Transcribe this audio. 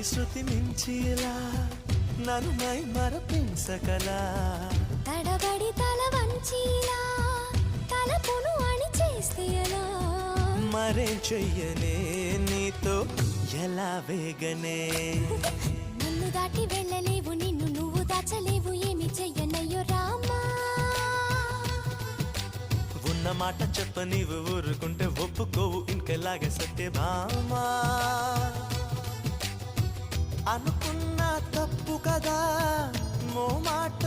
మరి శృతి మించిలా నన్ను మై మరపించగలా తడబడి తల వంచిలా తలపును అని చేస్తే ఎలా మరేం చెయ్యనే నీతో ఎలా వేగనే నన్ను దాటి వెళ్ళలేవు నిన్ను నువ్వు దాచలేవు ఏమి చెయ్యనయ్యో రామా ఉన్న మాట చెప్ప నీవు ఊరుకుంటే ఒప్పుకోవు ఇంకెలాగే సత్యభామా అనుకున్నా తప్పు కదా మో మాట